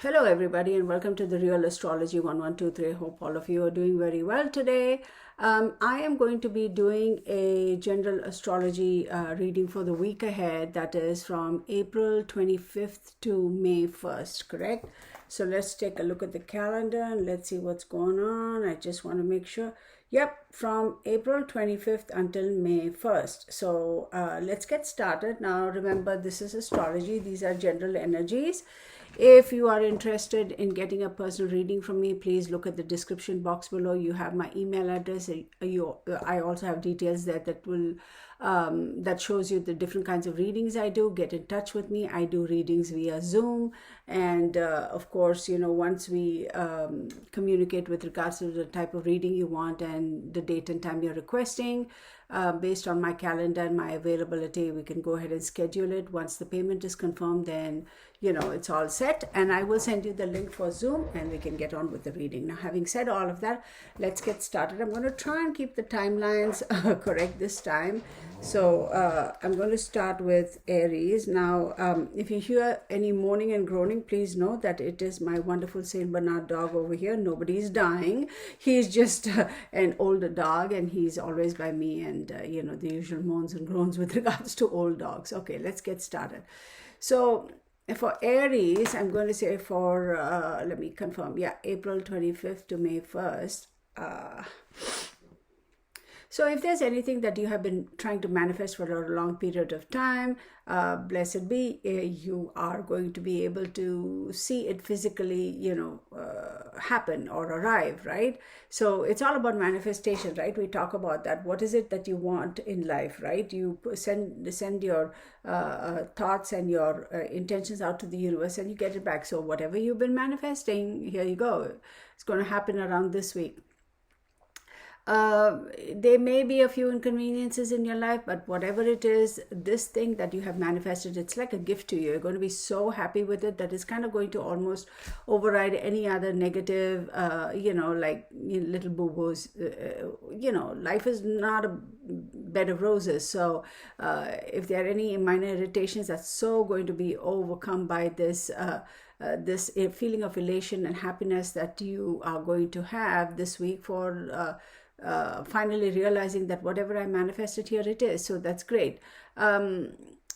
Hello everybody and welcome to the Real Astrology 1123. Hope all of you are doing very well today. I am going to be doing a general astrology reading for the week ahead, that is from April 25th to May 1st, correct? So let's take a look at the calendar and let's see what's going on. I just want to make sure. Yep, from April 25th until May 1st. So let's get started. Now remember, this is astrology. These are general energies. If you are interested in getting a personal reading from me, please look at the description box below. You have my email address. I also have details there that shows you the different kinds of readings I do. Get in touch with me. I do readings via Zoom, and of course, once we communicate with regards to the type of reading you want and the date and time you're requesting, based on my calendar and my availability, we can go ahead and schedule it. Once the payment is confirmed, then it's all set, and I will send you the link for Zoom and we can get on with the reading. Now, having said all of that, let's get started. I'm going to try and keep the timelines correct this time. So I'm going to start with Aries. Now, if you hear any moaning and groaning, please know that it is my wonderful Saint Bernard dog over here. Nobody's dying. He's just an older dog, and he's always by me, and the usual moans and groans with regards to old dogs. Okay, let's get started. So for Aries, I'm going to say for, let me confirm, April 25th to May 1st. So if there's anything that you have been trying to manifest for a long period of time, blessed be, you are going to be able to see it physically, happen or arrive, right? So it's all about manifestation, right? We talk about that. What is it that you want in life, right? You send your thoughts and your intentions out to the universe and you get it back. So whatever you've been manifesting, here you go. It's going to happen around this week. There may be a few inconveniences in your life, but whatever it is, this thing that you have manifested, it's like a gift to you. You're going to be so happy with it that it's kind of going to almost override any other negative, like little boo-boos. Life is not a bed of roses. So if there are any minor irritations, that's so going to be overcome by this this feeling of elation and happiness that you are going to have this week for finally realizing that whatever I manifested, here it is. So that's great.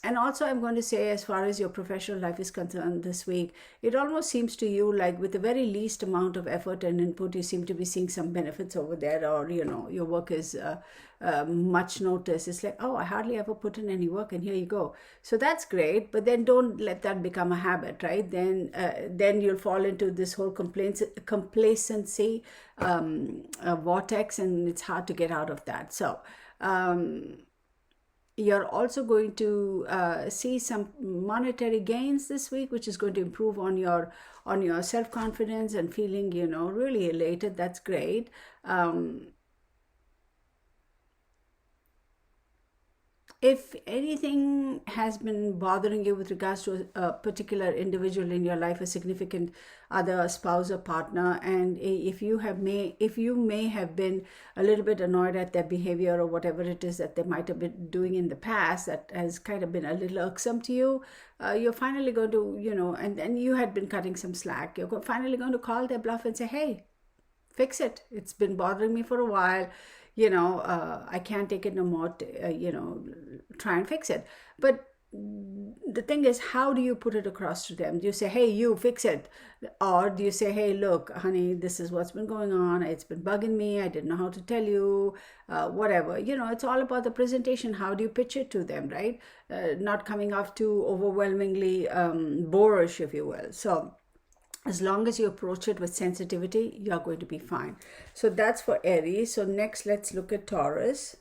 And also I'm going to say, as far as your professional life is concerned this week, it almost seems to you like with the very least amount of effort and input, you seem to be seeing some benefits over there, or, your work is much noticed. It's like, oh, I hardly ever put in any work and here you go. So that's great, but then don't let that become a habit, right? Then you'll fall into this whole complacency vortex, and it's hard to get out of that. So you're also going to see some monetary gains this week, which is going to improve on your self-confidence and feeling, really elated. That's great. If anything has been bothering you with regards to a particular individual in your life, a significant other, spouse or partner, and if you may have been a little bit annoyed at their behavior or whatever it is that they might have been doing in the past that has kind of been a little irksome to you, you're finally going to, and you had been cutting some slack, you're finally going to call their bluff and say, hey, fix it. It's been bothering me for a while. I can't take it no more, try and fix it. But the thing is, how do you put it across to them? Do you say, hey, you fix it? Or do you say, hey, look, honey, this is what's been going on. It's been bugging me. I didn't know how to tell you, whatever. It's all about the presentation. How do you pitch it to them, right? Not coming off too overwhelmingly boorish, if you will. So as long as you approach it with sensitivity, you're going to be fine. So that's for Aries. So next, let's look at Taurus.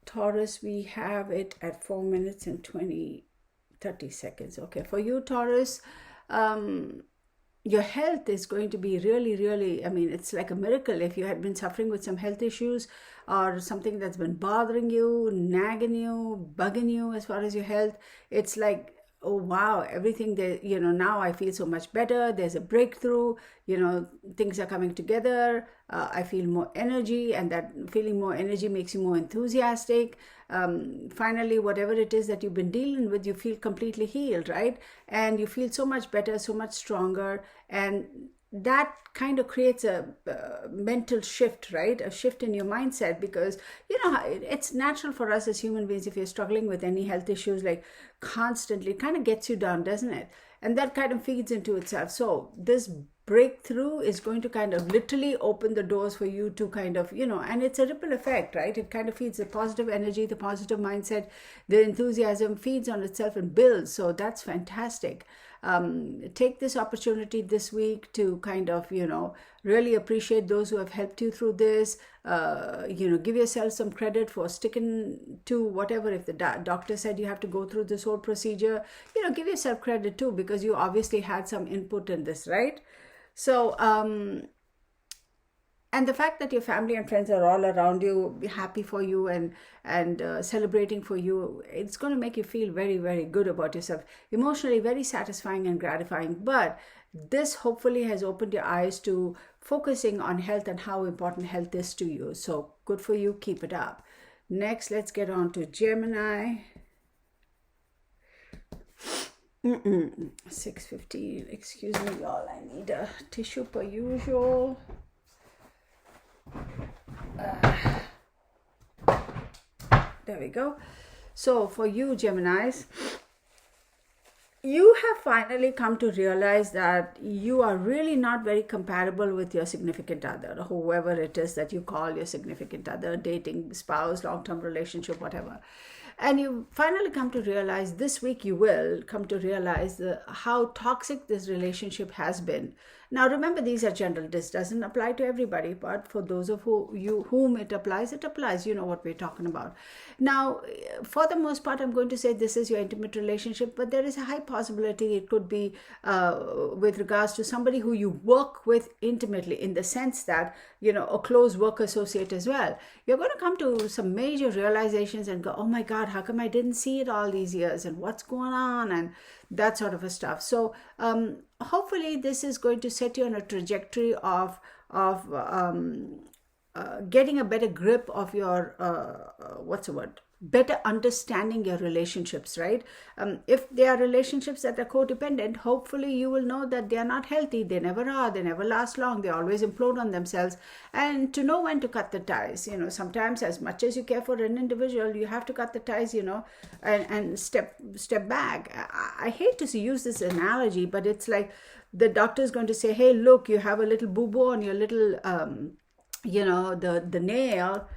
Taurus, we have it at 4 minutes and 30 seconds. Okay, for you, Taurus, your health is going to be really, really, it's like a miracle. If you had been suffering with some health issues or something that's been bothering you, nagging you, bugging you as far as your health, it's like oh wow, everything that, now I feel so much better. There's a breakthrough, things are coming together. I feel more energy, and that feeling more energy makes you more enthusiastic. Finally, whatever it is that you've been dealing with, you feel completely healed, right? And you feel so much better, so much stronger. And that kind of creates a mental shift, right? A shift in your mindset, because it's natural for us as human beings, if you're struggling with any health issues, like constantly, it kind of gets you down, doesn't it? And that kind of feeds into itself. So this breakthrough is going to kind of literally open the doors for you to kind of, and it's a ripple effect, right? It kind of feeds the positive energy, the positive mindset, the enthusiasm feeds on itself and builds. So that's fantastic. Take this opportunity this week to kind of, really appreciate those who have helped you through this. Give yourself some credit for sticking to whatever. If the doctor said you have to go through this whole procedure, give yourself credit too, because you obviously had some input in this, right? So, and the fact that your family and friends are all around you, be happy for you and celebrating for you, it's going to make you feel very, very good about yourself. Emotionally, very satisfying and gratifying. But this hopefully has opened your eyes to focusing on health and how important health is to you. So good for you. Keep it up. Next, let's get on to Gemini. 6:15. Excuse me, y'all. I need a tissue per usual. There we go. So for you, Geminis, you have finally come to realize that you are really not very compatible with your significant other, whoever it is that you call your significant other, dating spouse, long-term relationship, whatever. And you finally come to realize, this week you will come to realize how toxic this relationship has been. Now remember, these are general. This doesn't apply to everybody, but for those of whom it applies, it applies. You know what we're talking about. Now, for the most part, I'm going to say this is your intimate relationship, but there is a high possibility it could be with regards to somebody who you work with intimately, in the sense that, a close work associate as well. You're going to come to some major realizations and go, oh my God, how come I didn't see it all these years, and what's going on, and that sort of a stuff. So hopefully this is going to set you on a trajectory of getting a better grip of your better understanding your relationships, right? If they are relationships that are codependent, hopefully you will know that they are not healthy. They never are. They never last long. They always implode on themselves. And to know when to cut the ties. Sometimes, as much as you care for an individual, you have to cut the ties, and step back. I hate to use this analogy, but it's like the doctor is going to say, hey, look, you have a little boo-boo on your little the nail,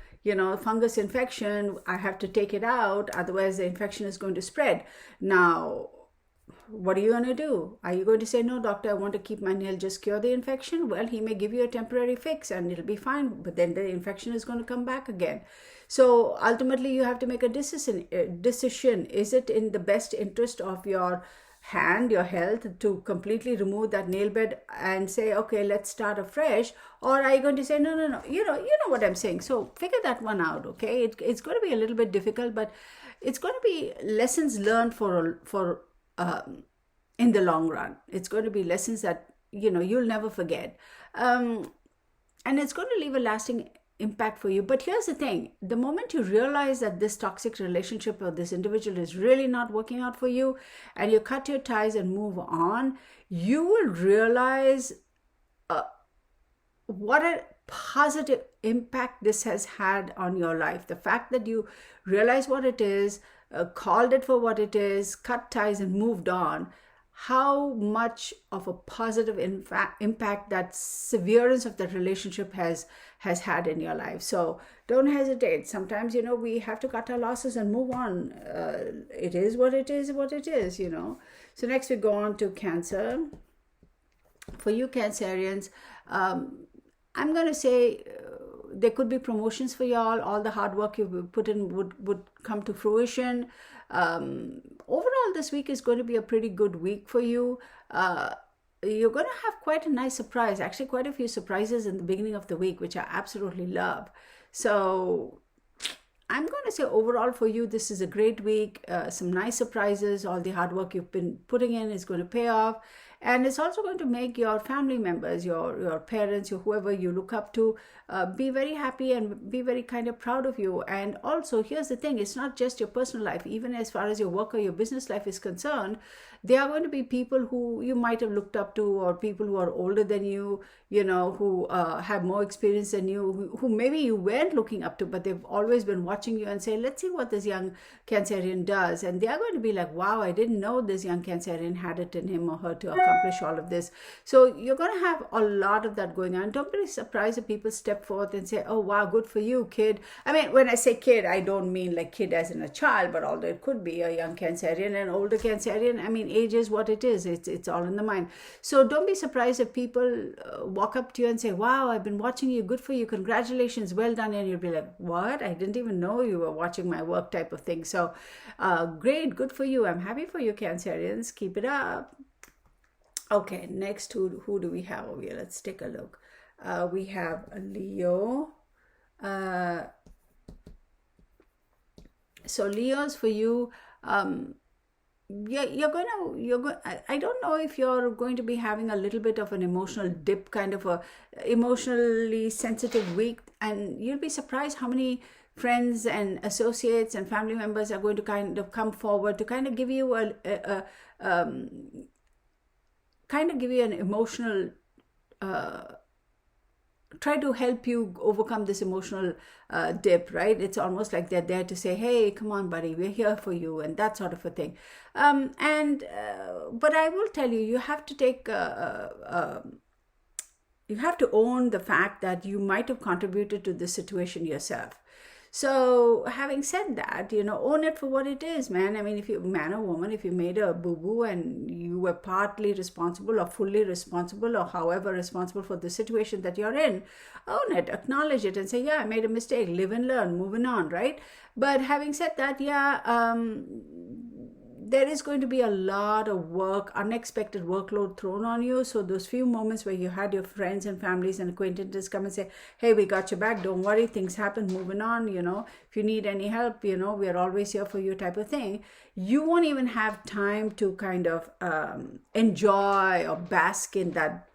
fungus infection, I have to take it out, otherwise the infection is going to spread. Now, what are you going to do? Are you going to say, no, doctor, I want to keep my nail, just cure the infection? Well, he may give you a temporary fix and it'll be fine, but then the infection is going to come back again. So ultimately, you have to make a decision. Is it in the best interest of your hand, your health, to completely remove that nail bed and say, okay, let's start afresh? Or are you going to say, no, you know what I'm saying? So figure that one out, okay? It's going to be a little bit difficult, but it's going to be lessons learned for in the long run. It's going to be lessons that you'll never forget, and it's going to leave a lasting impact for you. But here's the thing, the moment you realize that this toxic relationship or this individual is really not working out for you, and you cut your ties and move on, you will realize what a positive impact this has had on your life. The fact that you realize what it is, called it for what it is, cut ties and moved on, how much of a positive impact that severance of the relationship has had in your life. So don't hesitate. Sometimes, we have to cut our losses and move on. It is what it is, So next we go on to Cancer. For you Cancerians, I'm going to say there could be promotions for y'all. All the hard work you put in would come to fruition. Overall, this week is going to be a pretty good week for you. You're going to have quite a nice surprise, actually quite a few surprises in the beginning of the week, which I absolutely love. So I'm going to say overall for you, this is a great week. Some nice surprises. All the hard work you've been putting in is going to pay off. And it's also going to make your family members, your parents, whoever you look up to, be very happy and be very kind of proud of you. And also, here's the thing, it's not just your personal life. Even as far as your work or your business life is concerned, there are going to be people who you might have looked up to, or people who are older than you, who have more experience than you, who maybe you weren't looking up to, but they've always been watching you and say, let's see what this young Cancerian does. And they are going to be like, wow, I didn't know this young Cancerian had it in him or her to accomplish all of this. So you're going to have a lot of that going on. Don't be surprised if people step forth and say, oh, wow, good for you, kid. I mean, when I say kid, I don't mean like kid as in a child, but although it could be a young Cancerian and older Cancerian, I mean, age is what it is. It's all in the mind. So don't be surprised if people walk up to you and say, wow, I've been watching you, good for you, congratulations, well done. And you'll be like, what? I didn't even know you were watching my work, type of thing. So great, good for you. I'm happy for you, Cancerians. Keep it up. Okay, next, who do we have over here? Let's take a look. We have a Leo. So Leos, for you, you're going. I don't know if you're going to be having a little bit of an emotional dip, kind of a emotionally sensitive week, and you'll be surprised how many friends and associates and family members are going to kind of come forward to kind of give you an emotional, try to help you overcome this emotional dip, right? It's almost like they're there to say, hey, come on, buddy, we're here for you, and that sort of a thing. But I will tell you, you have to take, you have to own the fact that you might have contributed to this situation yourself. So having said that, own it for what it is, man. I mean, if you, man or woman, if you made a boo-boo and you were partly responsible or fully responsible or however responsible for the situation that you're in, own it, acknowledge it and say, yeah, I made a mistake, live and learn, moving on, right? But having said that, there is going to be a lot of work, unexpected workload thrown on you. So those few moments where you had your friends and families and acquaintances come and say, hey, we got your back, don't worry, things happen, moving on, if you need any help, we are always here for you, type of thing. You won't even have time to kind of enjoy or bask in that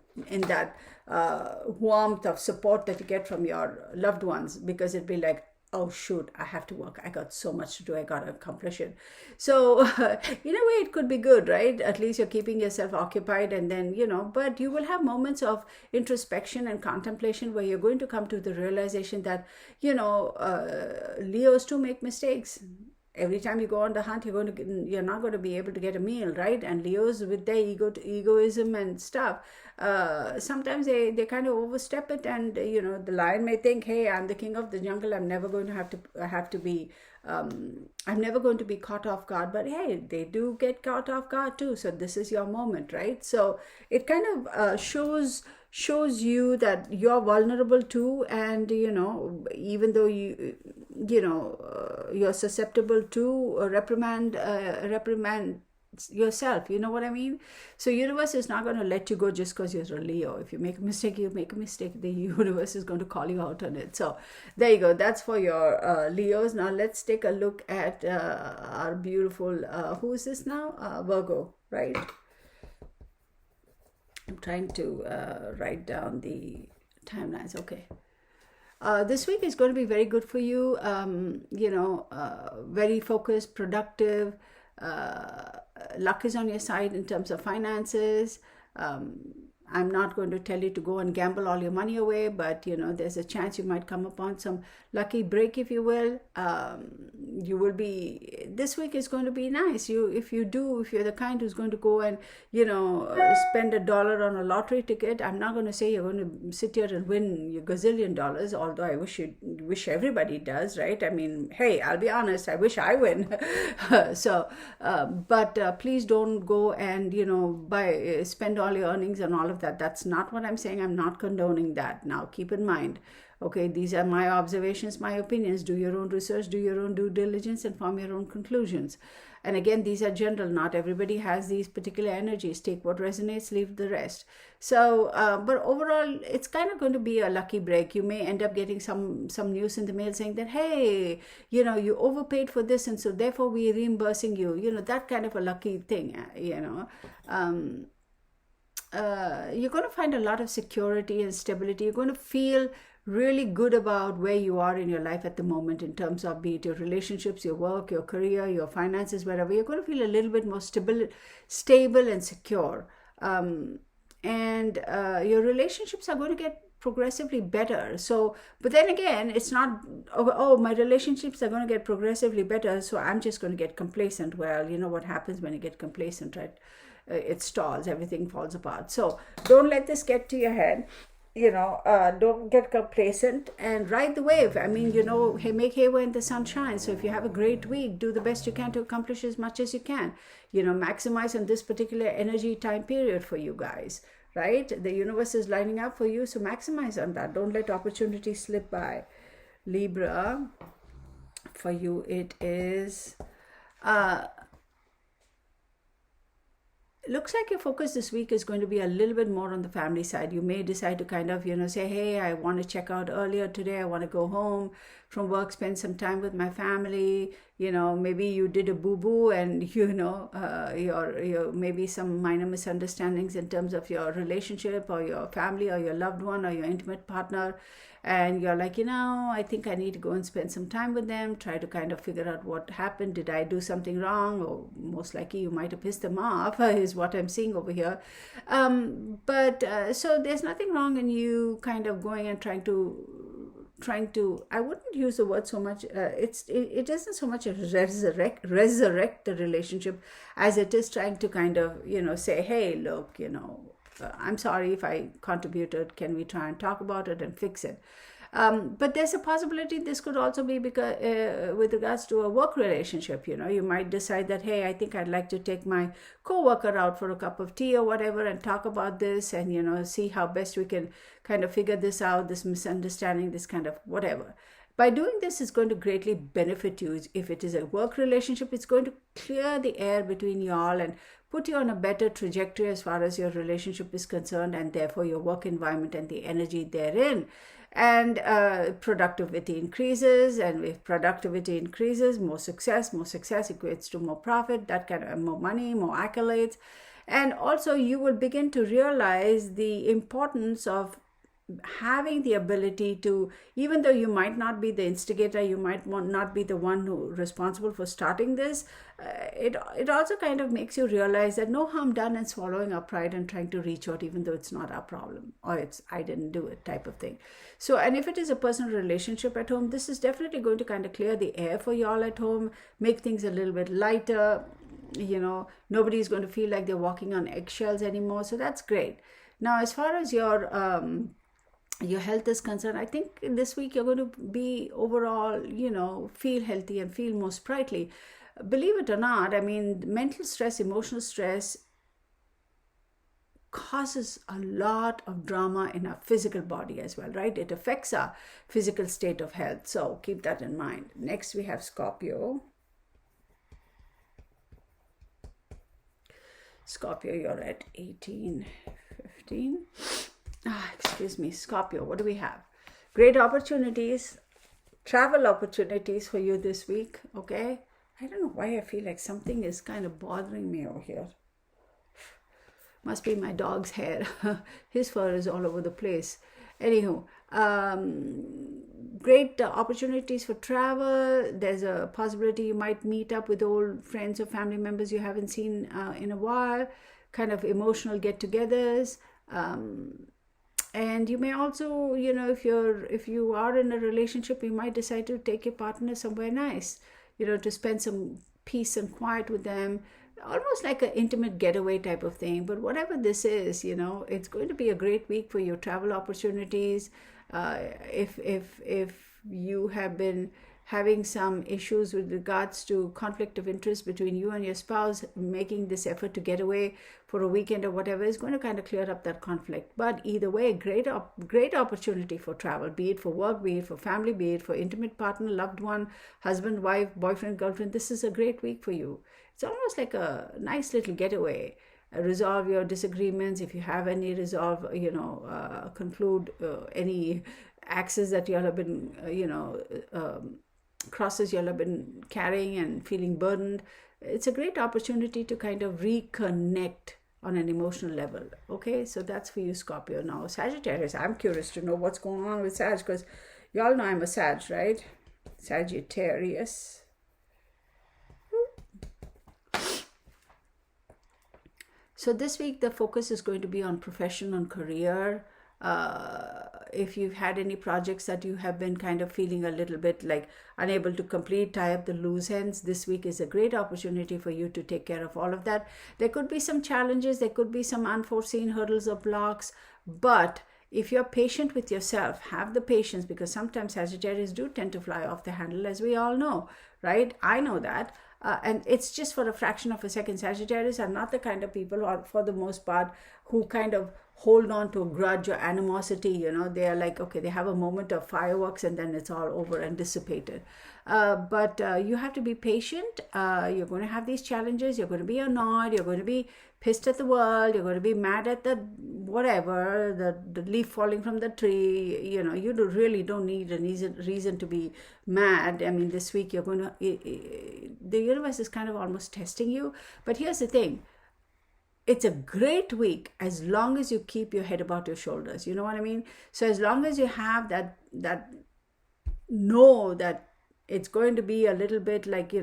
warmth of support that you get from your loved ones, because it'd be like, oh shoot, I have to work, I got so much to do, I got to accomplish it. So in a way it could be good, right? At least you're keeping yourself occupied, and then but you will have moments of introspection and contemplation where you're going to come to the realization that Leos too make mistakes. Every time you go on the hunt, you're not going to be able to get a meal, right? And Leos, with their egoism and stuff, sometimes they kind of overstep it, and the lion may think, hey, I'm the king of the jungle, I'm never going to have to be I'm never going to be caught off guard. But hey, they do get caught off guard too, so this is your moment, right? So it kind of shows you that you're vulnerable too, and even though you're susceptible to reprimand yourself, you know what I mean? So universe is not going to let you go just because you're a Leo. If you make a mistake, the universe is going to call you out on it. So there you go, that's for your Leos. Now let's take a look at our beautiful who is this now? Virgo, right? I'm trying to write down the timelines. Okay. This week is going to be very good for you. Very focused, productive. Luck is on your side in terms of finances. I'm not going to tell you to go and gamble all your money away, but there's a chance you might come upon some lucky break, if you will. This week is going to be nice. If you're the kind who's going to go and spend $1 on a lottery ticket, I'm not going to say you're going to sit here and win your gazillion dollars, although I wish everybody does, right? I mean, hey, I'll be honest, I wish I win. But please don't go and spend all your earnings on all of of that. That's not what I'm saying. I'm not condoning that. Now, keep in mind, okay, these are my observations, my opinions. Do your own research, do your own due diligence, and form your own conclusions. And again, these are general. Not everybody has these particular energies. Take what resonates, leave the rest. So, but overall, it's kind of going to be a lucky break. You may end up getting some news in the mail saying that, hey, you know, you overpaid for this, and so therefore we're reimbursing you. You know, that kind of a lucky thing, you know. You're going to find a lot of security and stability. You're going to feel really good about where you are in your life at the moment in terms of, be it your relationships, your work, your career, your finances, wherever. You're going to feel a little bit more stable and secure. And your relationships are going to get progressively better. So, but then again, it's not, oh, my relationships are going to get progressively better, so I'm just going to get complacent. Well, you know what happens when you get complacent, right? It stalls, everything falls apart. So don't let this get to your head. You know, don't get complacent and ride the wave. I mean, you know, hey, make hay when the sun shines. So if you have a great week, do the best you can to accomplish as much as you can. You know, maximize on this particular energy time period for you guys, right? The universe is lining up for you, so maximize on that. Don't let opportunities slip by. Libra, for you it is... looks like your focus this week is going to be a little bit more on the family side. You may decide to kind of, you know, say, hey, I want to check out earlier today. I want to go home from work, spend some time with my family. You know, maybe you did a boo-boo and, you know, your maybe some minor misunderstandings in terms of your relationship or your family or your loved one or your intimate partner. And you're like, you know, I think I need to go and spend some time with them, try to kind of figure out what happened. Did I do something wrong? Or most likely you might have pissed them off, is what I'm seeing over here. So there's nothing wrong in you kind of going and trying to, I wouldn't use the word so much, it isn't so much a resurrect the relationship as it is trying to kind of, you know, say, hey, look, you know, I'm sorry if I contributed. Can we try and talk about it and fix it? But there's a possibility this could also be because with regards to a work relationship. You know, you might decide that, hey, I think I'd like to take my coworker out for a cup of tea or whatever and talk about this and, you know, see how best we can kind of figure this out, this misunderstanding, this kind of whatever. By doing this, it's going to greatly benefit you. If it is a work relationship, it's going to clear the air between y'all and put you on a better trajectory as far as your relationship is concerned, and therefore your work environment and the energy therein. And productivity increases, and if productivity increases, more success equates to more profit, that kind of more money, more accolades. And also you will begin to realize the importance of having the ability to, even though you might not be the instigator, you might not be the one who responsible for starting this, it also kind of makes you realize that no harm done in swallowing our pride and trying to reach out, even though it's not our problem or it's I didn't do it type of thing. So, and if it is a personal relationship at home, this is definitely going to kind of clear the air for y'all at home, make things a little bit lighter. You know, nobody's going to feel like they're walking on eggshells anymore. So that's great. Now, as far as your health is concerned, I think this week you're going to be overall, you know, feel healthy and feel more sprightly. Believe it or not, I mean, mental stress, emotional stress causes a lot of drama in our physical body as well, right? It affects our physical state of health. So keep that in mind. Next, we have Scorpio. Scorpio, you're at 1815. Excuse me, Scorpio, what do we have? Great opportunities, travel opportunities for you this week, okay? I don't know why I feel like something is kind of bothering me over here. Must be my dog's hair. His fur is all over the place. Anywho, great opportunities for travel. There's a possibility you might meet up with old friends or family members you haven't seen in a while, kind of emotional get-togethers. And you may also, you know, if you are in a relationship, you might decide to take your partner somewhere nice, you know, to spend some peace and quiet with them, almost like an intimate getaway type of thing. But whatever this is, you know, it's going to be a great week for your travel opportunities. If you have been having some issues with regards to conflict of interest between you and your spouse, making this effort to get away for a weekend or whatever is going to kind of clear up that conflict. But either way, great opportunity for travel, be it for work, be it for family, be it for intimate partner, loved one, husband, wife, boyfriend, girlfriend. This is a great week for you. It's almost like a nice little getaway. Resolve your disagreements if you have any, conclude any axes that you all have been, crosses you all have been carrying and feeling burdened. It's a great opportunity to kind of reconnect on an emotional level. Okay, so that's for you, Scorpio. Now, Sagittarius, I'm curious to know what's going on with Sag, because you all know I'm a Sag, right? Sagittarius. So this week, the focus is going to be on profession, on career. If you've had any projects that you have been kind of feeling a little bit like unable to complete, tie up the loose ends, this week is a great opportunity for you to take care of all of that. There could be some challenges, there could be some unforeseen hurdles or blocks, but if you're patient with yourself, have the patience, because sometimes Sagittarius do tend to fly off the handle, as we all know, right? I know that. And it's just for a fraction of a second. Sagittarius are not the kind of people, or for the most part, who kind of hold on to a grudge or animosity. They are like, okay, they have a moment of fireworks and then it's all over and dissipated. But you have to be patient. You're going to have these challenges. You're going to be annoyed. You're going to be pissed at the world. You're going to be mad at the whatever, the leaf falling from the tree. You really don't need a reason to be mad. I mean, this week you're going to, the universe is kind of almost testing you. But here's the thing. It's a great week as long as you keep your head above your shoulders. You know what I mean? So as long as you have that know that it's going to be a little bit like,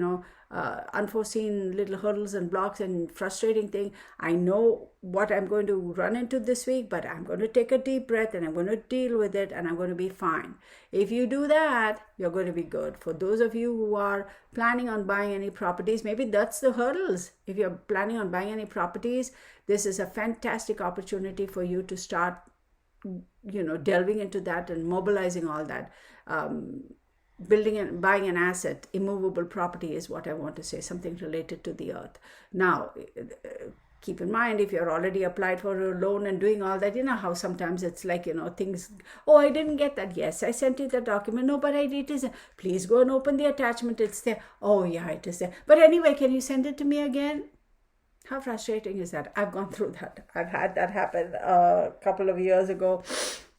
unforeseen little hurdles and blocks and frustrating thing. I know what I'm going to run into this week, but I'm going to take a deep breath and I'm going to deal with it and I'm going to be fine. If you do that, you're going to be good. For those of you who are planning on buying any properties, maybe that's the hurdles. If you're planning on buying any properties, this is a fantastic opportunity for you to start, delving into that and mobilizing all that. Building and buying an asset, immovable property is what I want to say, something related to the earth. Now, keep in mind, if you're already applied for a loan and doing all that, how sometimes it's like, things, oh, I didn't get that. Yes, I sent you the document. No, but it isn't. Please go and open the attachment. It's there. Oh, yeah, it is there. But anyway, can you send it to me again? How frustrating is that? I've gone through that. I've had that happen a couple of years ago.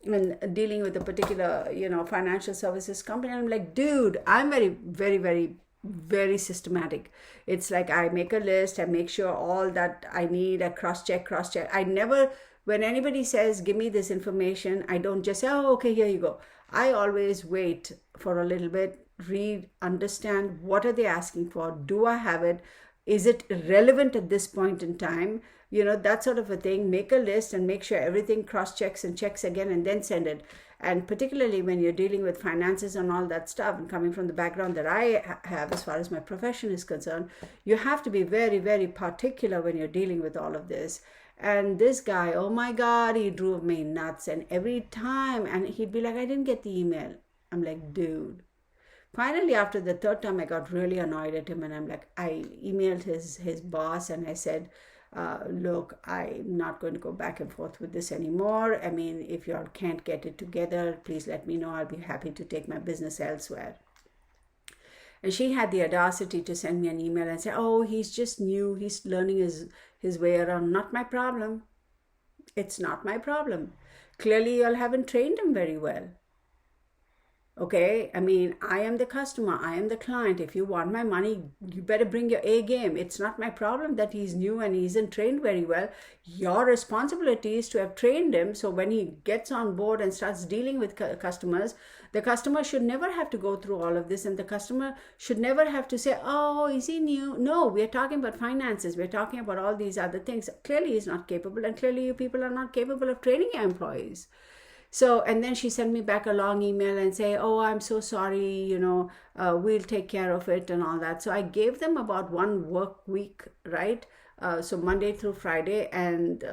When dealing with a particular, financial services company, I'm like, dude, I'm very, very, very, very systematic. It's like I make a list, I make sure all that I need, I cross-check. I never, when anybody says, give me this information, I don't just say, oh, okay, here you go. I always wait for a little bit, read, understand, what are they asking for? Do I have it? Is it relevant at this point in time? That sort of a thing. Make a list and make sure everything cross-checks and checks again and then send it. And particularly when you're dealing with finances and all that stuff, and coming from the background that I have as far as my profession is concerned, you have to be very, very particular when you're dealing with all of this. And this guy, oh my God, he drove me nuts. And every time, and he'd be like, I didn't get the email. I'm like, dude. Finally, after the third time, I got really annoyed at him. And I'm like, I emailed his boss and I said, look, I'm not going to go back and forth with this anymore. I mean, if you all can't get it together, please let me know. I'll be happy to take my business elsewhere. And she had the audacity to send me an email and say, oh, he's just new. He's learning his way around. Not my problem. It's not my problem. Clearly, you all haven't trained him very well. Okay, I mean, I am the customer, I am the client. If you want my money, you better bring your A game. It's not my problem that he's new and he isn't trained very well. Your responsibility is to have trained him, so when he gets on board and starts dealing with customers, the customer should never have to go through all of this, and the customer should never have to say, oh, is he new? No, we're talking about finances. We're talking about all these other things. Clearly he's not capable, and clearly you people are not capable of training your employees. So, and then she sent me back a long email and say, oh, I'm so sorry, we'll take care of it and all that. So I gave them about 1 work week, right? So Monday through Friday, and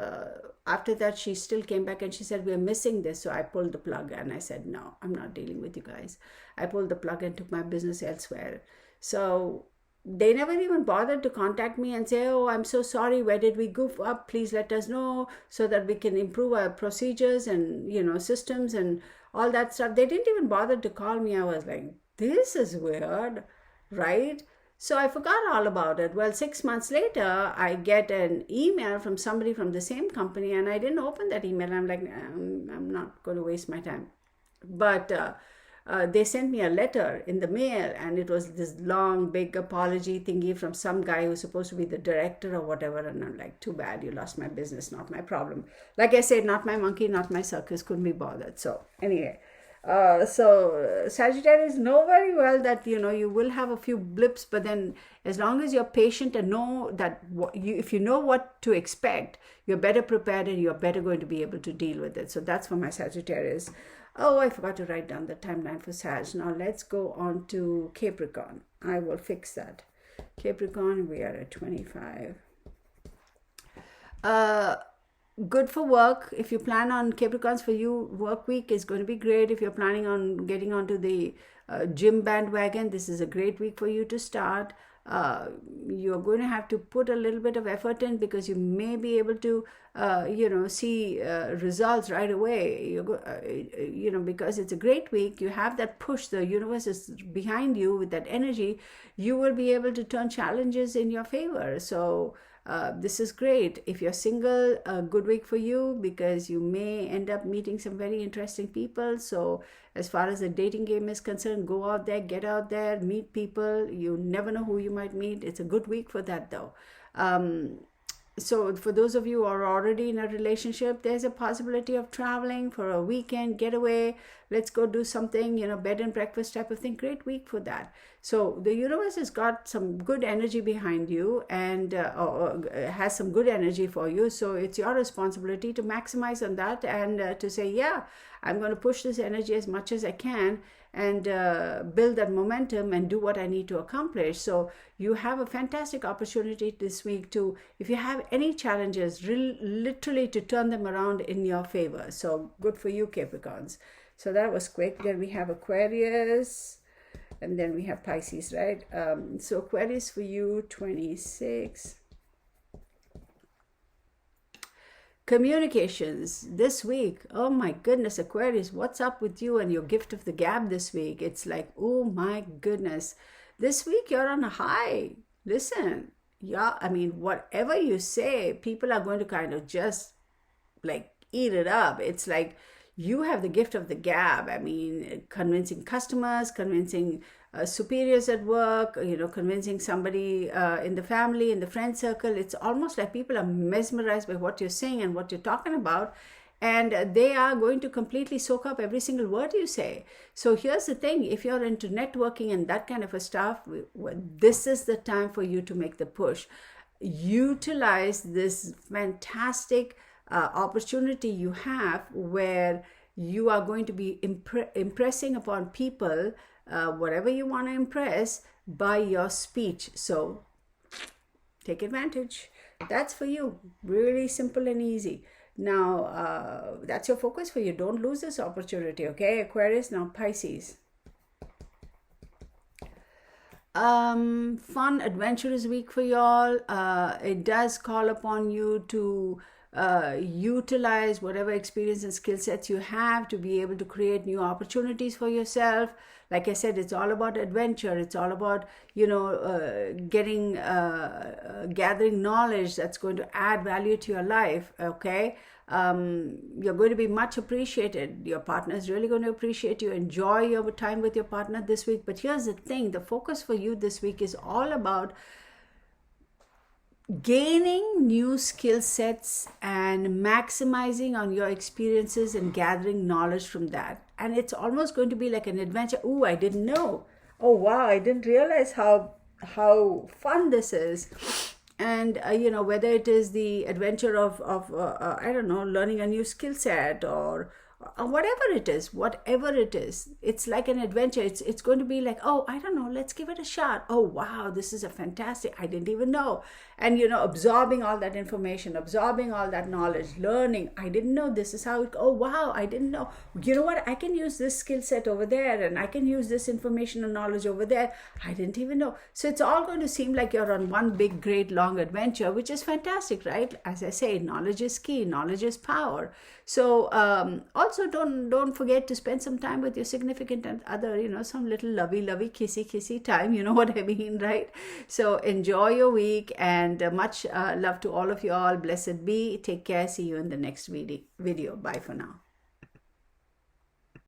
after that she still came back and she said, we're missing this. So I pulled the plug and I said, no, I'm not dealing with you guys. I pulled the plug and took my business elsewhere. So they never even bothered to contact me and say, oh, I'm so sorry, where did we goof up, please let us know so that we can improve our procedures and, you know, systems and all that stuff. They didn't even bother to call me. I was like, this is weird, right? So I forgot all about it. Well, 6 months later, I get an email from somebody from the same company, and I didn't open that email. I'm like, I'm not going to waste my time. But they sent me a letter in the mail, and it was this long, big apology thingy from some guy who's supposed to be the director or whatever. And I'm like, too bad, you lost my business, not my problem. Like I said, not my monkey, not my circus, couldn't be bothered. So anyway, so Sagittarius, know very well that, you know, you will have a few blips, but then as long as you're patient and know that if you know what to expect, you're better prepared and you're better going to be able to deal with it. So that's for my Sagittarius. Oh, I forgot to write down the timeline for Sag. Now let's go on to Capricorn. I will fix that. Capricorn, we are at 25. Good for work. If you plan on Capricorns, for you, work week is going to be great. If you're planning on getting onto the gym bandwagon, this is a great week for you to start. You're going to have to put a little bit of effort in because you may be able to, see results right away. Because it's a great week. You have that push. The universe is behind you with that energy. You will be able to turn challenges in your favor. So this is great. If you're single, a good week for you because you may end up meeting some very interesting people. So as far as the dating game is concerned, go out there, get out there, meet people. You never know who you might meet. It's a good week for that though. So for those of you who are already in a relationship, there's a possibility of traveling for a weekend getaway. Let's go do something, bed and breakfast type of thing. Great week for that. So the universe has got some good energy behind you and has some good energy for you. So it's your responsibility to maximize on that and to say, yeah, I'm going to push this energy as much as I can and build that momentum and do what I need to accomplish. So you have a fantastic opportunity this week to, if you have any challenges, literally to turn them around in your favor. So good for you, Capricorns. So that was quick. Then we have Aquarius and then we have Pisces, right? So Aquarius for you, 26. Communications this week. Oh my goodness, Aquarius, what's up with you and your gift of the gab this week? It's like, oh my goodness, this week you're on a high. Listen, yeah, I mean, whatever you say, people are going to kind of just like eat it up. It's like you have the gift of the gab. I mean, convincing customers, convincing superiors at work, convincing somebody in the family, in the friend circle. It's almost like people are mesmerized by what you're saying and what you're talking about. And they are going to completely soak up every single word you say. So here's the thing. If you're into networking and that kind of a stuff, this is the time for you to make the push. Utilize this fantastic opportunity you have where you are going to be impressing upon people whatever you want to impress by your speech. So take advantage. That's for you. Really simple and easy. Now, that's your focus for you. Don't lose this opportunity, okay, Aquarius? Now, Pisces. Fun, adventurous week for y'all. It does call upon you to utilize whatever experience and skill sets you have to be able to create new opportunities for yourself. Like I said, it's all about adventure. It's all about, gathering knowledge that's going to add value to your life, okay? You're going to be much appreciated. Your partner is really going to appreciate you. Enjoy your time with your partner this week. But here's the thing. The focus for you this week is all about gaining new skill sets and maximizing on your experiences and gathering knowledge from that. And it's almost going to be like an adventure. Oh, I didn't know. Oh, wow, I didn't realize how fun this is. And, whether it is the adventure of I don't know, learning a new skill set or whatever it is, it's like an adventure. It's going to be like, oh, I don't know, let's give it a shot. Oh wow, this is a fantastic, I didn't even know. And absorbing all that information, absorbing all that knowledge, learning, I didn't know this is how it, oh wow, I didn't know, you know what, I can use this skill set over there, and I can use this information and knowledge over there, I didn't even know. So it's all going to seem like you're on one big great long adventure, which is fantastic, right? As I say, knowledge is key, knowledge is power. So also don't forget to spend some time with your significant other, some little lovey kissy time, you know what I mean, right? So enjoy your week, and much love to all of you all. Blessed be. Take care. See you in the next video. Bye for now.